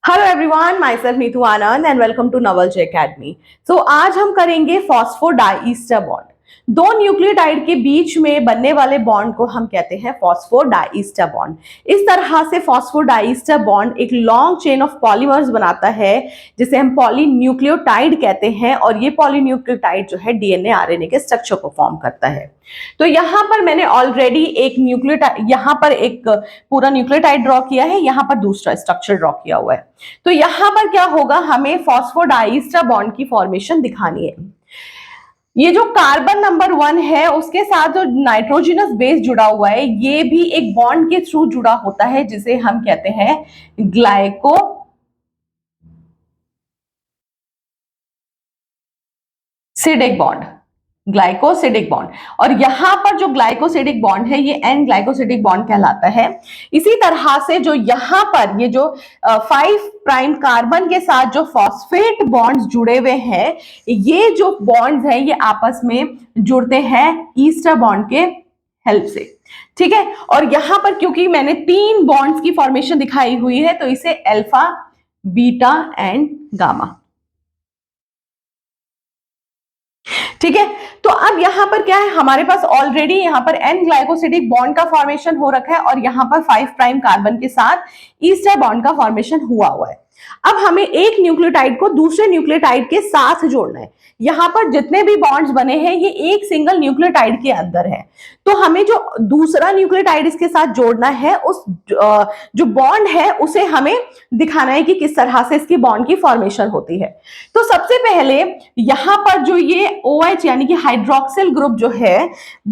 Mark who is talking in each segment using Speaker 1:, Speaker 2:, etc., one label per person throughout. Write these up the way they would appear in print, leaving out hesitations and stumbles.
Speaker 1: Hello everyone, myself Neetu Anand and welcome to Naval Academy. So आज हम करेंगे फॉस्फोडाईस्टर bond. दो न्यूक्लियोटाइड के बीच में बनने वाले बॉन्ड को हम कहते हैं फॉस्फोडाईस्टर बॉन्ड। इस तरह से फॉस्फोडाईस्टर बॉन्ड एक लॉन्ग चेन ऑफ पॉलीमर्स बनाता है जिसे हम पॉलीन्यूक्लियोटाइड कहते हैं, और ये पॉलीन्यूक्लियोटाइड जो है डीएनए आरएनए के स्ट्रक्चर को फॉर्म करता है। तो यहाँ पर मैंने ऑलरेडी एक न्यूक्लियोटाइड, यहाँ पर एक पूरा न्यूक्लियोटाइड ड्रॉ किया है, यहाँ पर दूसरा स्ट्रक्चर ड्रॉ किया हुआ है। तो यहां पर क्या होगा, हमें फॉस्फोडाईस्टर बॉन्ड की फॉर्मेशन दिखानी है। ये जो कार्बन नंबर 1 है उसके साथ जो नाइट्रोजनस बेस जुड़ा हुआ है ये भी एक बॉन्ड के थ्रू जुड़ा होता है जिसे हम कहते हैं ग्लाइकोसिडिक बॉन्ड। ग्लाइकोसिडिक बॉन्ड, और यहां पर जो ग्लाइकोसिडिक बॉन्ड है ये एन ग्लाइकोसिडिक बॉन्ड कहलाता है। इसी तरह से जो यहां पर ये जो 5 प्राइम कार्बन के साथ जो फॉस्फेट बॉन्ड्स जुड़े हुए हैं, ये जो बॉन्ड्स हैं ये आपस में जुड़ते हैं ईस्टर बॉन्ड के हेल्प से। ठीक है, और यहां पर क्योंकि मैंने 3 बॉन्ड्स की फॉर्मेशन दिखाई हुई है तो इसे अल्फा, बीटा एंड गामा। ठीक है, तो अब यहां पर क्या है, हमारे पास ऑलरेडी यहां पर एन ग्लाइकोसिडिक बॉन्ड का फॉर्मेशन हो रखा है और यहां पर 5 प्राइम कार्बन के साथ ईस्टर बॉन्ड का फॉर्मेशन हुआ हुआ है। अब हमें एक न्यूक्लियोटाइड को दूसरे न्यूक्लियोटाइड के साथ जोड़ना है। यहां पर जितने भी बॉन्ड्स बने हैं ये एक सिंगल न्यूक्लियोटाइड के अंदर है, तो हमें जो दूसरा न्यूक्लियोटाइड इसके साथ जोड़ना है उस जो बॉन्ड है उसे हमें दिखाना है कि किस तरह से इसकी बॉन्ड की फॉर्मेशन होती है। तो सबसे पहले यहां पर जो ये OH यानी कि हाइड्रोक्सिल ग्रुप जो है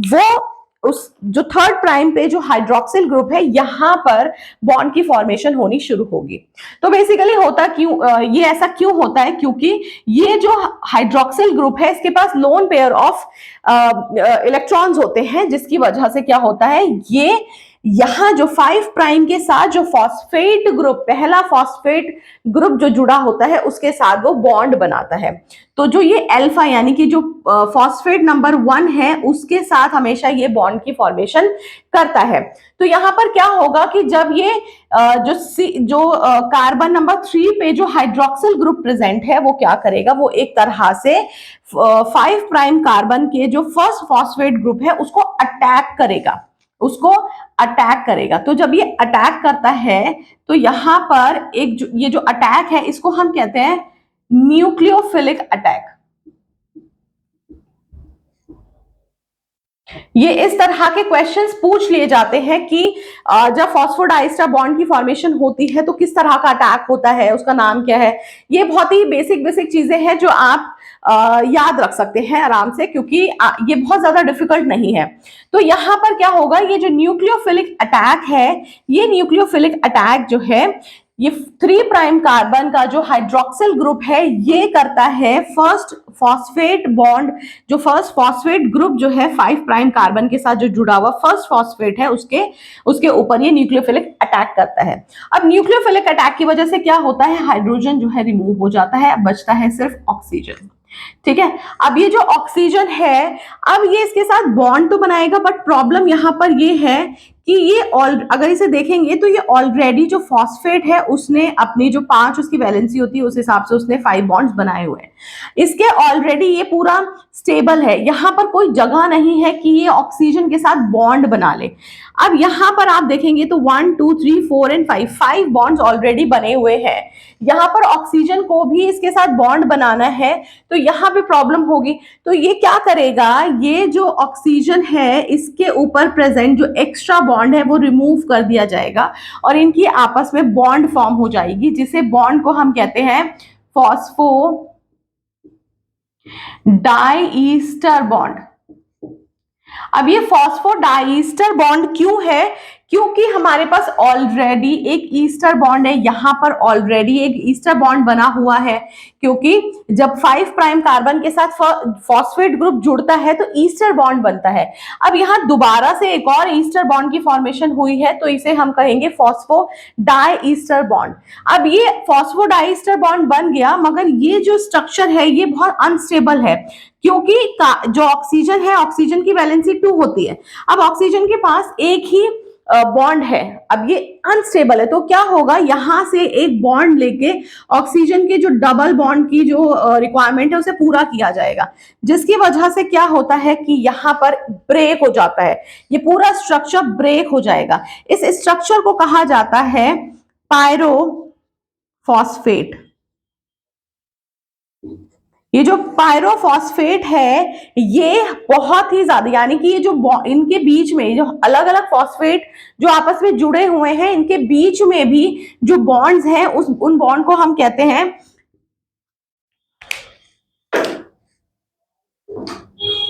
Speaker 1: वो उस जो 3rd प्राइम पे जो हाइड्रोक्सिल ग्रुप है यहां पर बॉन्ड की फॉर्मेशन होनी शुरू होगी। तो बेसिकली होता क्यों, ये ऐसा क्यों होता है, क्योंकि ये जो हाइड्रोक्सिल ग्रुप है इसके पास लोन पेयर ऑफ इलेक्ट्रॉन्स होते हैं, जिसकी वजह से क्या होता है, ये यहां जो 5 प्राइम के साथ जो फॉस्फेट ग्रुप, पहला फॉस्फेट ग्रुप जो जुड़ा होता है उसके साथ वो बॉन्ड बनाता है। तो जो ये अल्फा यानी कि जो फॉस्फेट नंबर 1 है उसके साथ हमेशा ये बॉन्ड की फॉर्मेशन करता है। तो यहां पर क्या होगा कि जब ये जो कार्बन नंबर 3 पे जो हाइड्रोक्सिल ग्रुप प्रेजेंट है वो क्या करेगा, वो एक तरह से 5 प्राइम कार्बन के जो फर्स्ट फॉस्फेट ग्रुप है उसको अटैक करेगा, उसको अटैक करेगा। तो जब ये अटैक करता है तो यहां पर ये जो अटैक है इसको हम कहते हैं न्यूक्लियोफिलिक अटैक। ये इस तरह के क्वेश्चंस पूछ लिए जाते हैं कि जब फॉस्फोडाईस्टर बॉन्ड की फॉर्मेशन होती है तो किस तरह का अटैक होता है, उसका नाम क्या है। ये बहुत ही बेसिक चीजें हैं जो आप याद रख सकते हैं आराम से, क्योंकि ये बहुत ज्यादा डिफिकल्ट नहीं है। तो यहां पर क्या होगा, ये जो न्यूक्लियोफिलिक अटैक है, ये न्यूक्लियोफिलिक अटैक जो है ये 3 प्राइम कार्बन का जो हाइड्रोक्सिल ग्रुप है ये करता है फर्स्ट फॉस्फेट बॉन्ड, जो फर्स्ट फॉस्फेट ग्रुप जो है 5 प्राइम कार्बन के साथ जो जुड़ा हुआ फर्स्ट फॉस्फेट है उसके ऊपर ये न्यूक्लियोफिलिक अटैक करता है। अब न्यूक्लियोफिलिक अटैक की वजह से क्या होता है, हाइड्रोजन जो है रिमूव हो जाता है, बचता है सिर्फ ऑक्सीजन। ठीक है, अब ये जो ऑक्सीजन है अब ये इसके साथ बॉन्ड तो बनाएगा, बट प्रॉब्लम यहां पर ये है कि ये अगर इसे देखेंगे तो ये ऑलरेडी जो फॉस्फेट है उसने अपनी जो 5 उसकी वैलेंसी होती है उस हिसाब से उसने 5 बॉन्ड्स बनाए हुए हैं। इसके ऑलरेडी ये पूरा स्टेबल है, यहां पर कोई जगह नहीं है कि ये ऑक्सीजन के साथ बॉन्ड बना ले। अब यहां पर आप देखेंगे तो 1 2 3 4 एंड 5 बॉन्ड्स ऑलरेडी बने हुए हैं। यहां पर ऑक्सीजन को भी इसके साथ बॉन्ड बनाना है तो यहां पे प्रॉब्लम होगी। तो ये क्या करेगा, ये जो ऑक्सीजन है इसके ऊपर प्रेजेंट जो एक्स्ट्रा बॉन्ड है वो रिमूव कर दिया जाएगा और इनकी आपस में बॉन्ड फॉर्म हो जाएगी, जिसे बॉन्ड को हम कहते हैं फॉस्फो डाईस्टर बॉन्ड। अब ये फॉस्फोडाईस्टर बॉन्ड क्यों है, क्योंकि हमारे पास ऑलरेडी एक ईस्टर बॉन्ड है, यहां पर ऑलरेडी एक ईस्टर बॉन्ड बना हुआ है, क्योंकि जब 5 प्राइम कार्बन के साथ फॉस्फेट ग्रुप जुड़ता है तो ईस्टर बॉन्ड बनता है। अब यहां दोबारा से एक और ईस्टर बॉन्ड की फॉर्मेशन हुई है तो इसे हम कहेंगे फॉस्फोडाईस्टर बॉन्ड। अब ये फॉस्फोडाईस्टर बॉन्ड बन गया, मगर ये जो स्ट्रक्चर है ये बहुत अनस्टेबल है, क्योंकि जो ऑक्सीजन है ऑक्सीजन की वैलेंसी 2 होती है। अब ऑक्सीजन के पास एक ही बॉन्ड है, अब ये अनस्टेबल है, तो क्या होगा, यहां से एक बॉन्ड लेके ऑक्सीजन के जो डबल बॉन्ड की जो रिक्वायरमेंट है उसे पूरा किया जाएगा, जिसकी वजह से क्या होता है कि यहां पर ब्रेक हो जाता है, ये पूरा स्ट्रक्चर ब्रेक हो जाएगा। इस स्ट्रक्चर को कहा जाता है पायरोफॉस्फेट। ये जो पायरोफॉस्फेट है ये बहुत ही ज्यादा, यानी कि ये जो इनके बीच में जो अलग अलग फॉस्फेट जो आपस में जुड़े हुए हैं, इनके बीच में भी जो बॉन्ड्स हैं उन बॉन्ड को हम कहते हैं,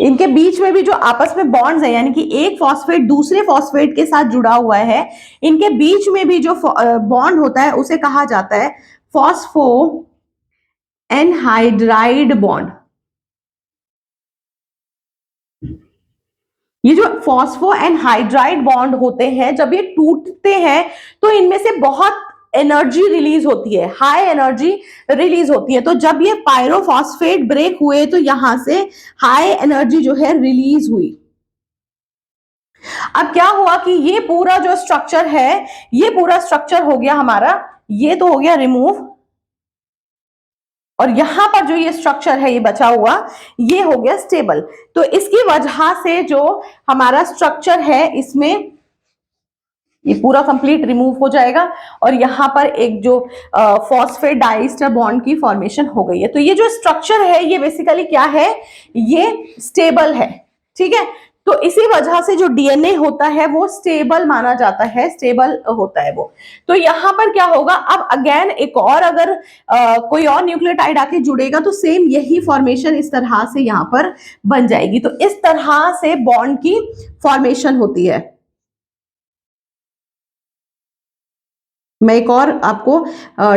Speaker 1: इनके बीच में भी जो आपस में बॉन्ड्स है, यानी कि एक फॉस्फेट दूसरे फॉस्फेट के साथ जुड़ा हुआ है, इनके बीच में भी जो बॉन्ड होता है उसे कहा जाता है फॉस्फो एनहाइड्राइड बॉन्ड। ये जो फॉस्फो एनहाइड्राइड बॉन्ड होते हैं, जब ये टूटते हैं तो इनमें से बहुत एनर्जी रिलीज होती है, हाई एनर्जी रिलीज होती है। तो जब ये पायरोफॉस्फेट ब्रेक हुए तो यहां से हाई एनर्जी जो है रिलीज हुई। अब क्या हुआ कि ये पूरा जो स्ट्रक्चर है, ये पूरा स्ट्रक्चर हो गया हमारा, ये तो हो गया रिमूव, और यहां पर जो ये स्ट्रक्चर है ये बचा हुआ, ये हो गया स्टेबल। तो इसकी वजह से जो हमारा स्ट्रक्चर है इसमें ये पूरा कंप्लीट रिमूव हो जाएगा, और यहां पर एक जो फॉस्फेट डाइस्टर बॉन्ड की फॉर्मेशन हो गई है। तो ये जो स्ट्रक्चर है ये बेसिकली क्या है, ये स्टेबल है, ठीक है। तो इसी वजह से जो डीएनए होता है वो स्टेबल माना जाता है, स्टेबल होता है वो। तो यहां पर क्या होगा, अब अगेन एक और अगर कोई और न्यूक्लियोटाइड आके जुड़ेगा तो सेम यही फॉर्मेशन इस तरह से यहां पर बन जाएगी। तो इस तरह से बॉन्ड की फॉर्मेशन होती है। मैं एक और आपको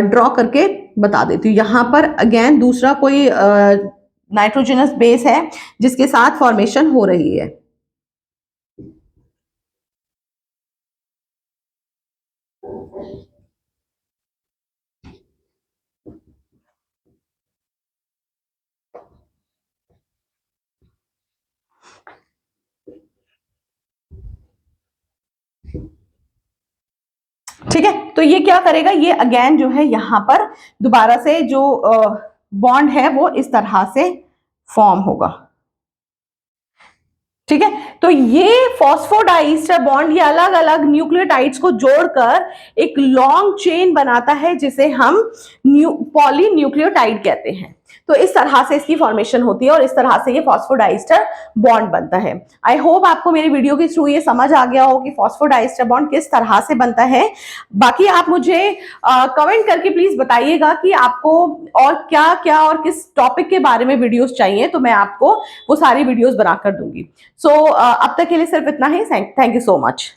Speaker 1: ड्रॉ करके बता देती हूँ। यहां पर अगेन दूसरा कोई नाइट्रोजनस बेस है जिसके साथ फॉर्मेशन हो रही है। ठीक है, तो ये क्या करेगा, ये अगेन जो है यहां पर दोबारा से जो बॉन्ड है वो इस तरह से फॉर्म होगा। ठीक है, तो ये फॉस्फोडाइस्टर बॉन्ड ये अलग अलग न्यूक्लियोटाइड्स को जोड़कर एक लॉन्ग चेन बनाता है जिसे हम पॉली न्यूक्लियोटाइड कहते हैं। तो इस तरह से इसकी फॉर्मेशन होती है और इस तरह से ये फॉस्फोडाइस्टर बॉन्ड बनता है। आई होप आपको मेरी वीडियो के थ्रू ये समझ आ गया हो कि फॉस्फोडाइस्टर बॉन्ड किस तरह से बनता है। बाकी आप मुझे कमेंट करके प्लीज बताइएगा कि आपको और क्या क्या और किस टॉपिक के बारे में वीडियोस चाहिए, तो मैं आपको वो सारी वीडियोस बनाकर दूंगी। सो अब तक के लिए सिर्फ इतना ही। Thank you so much.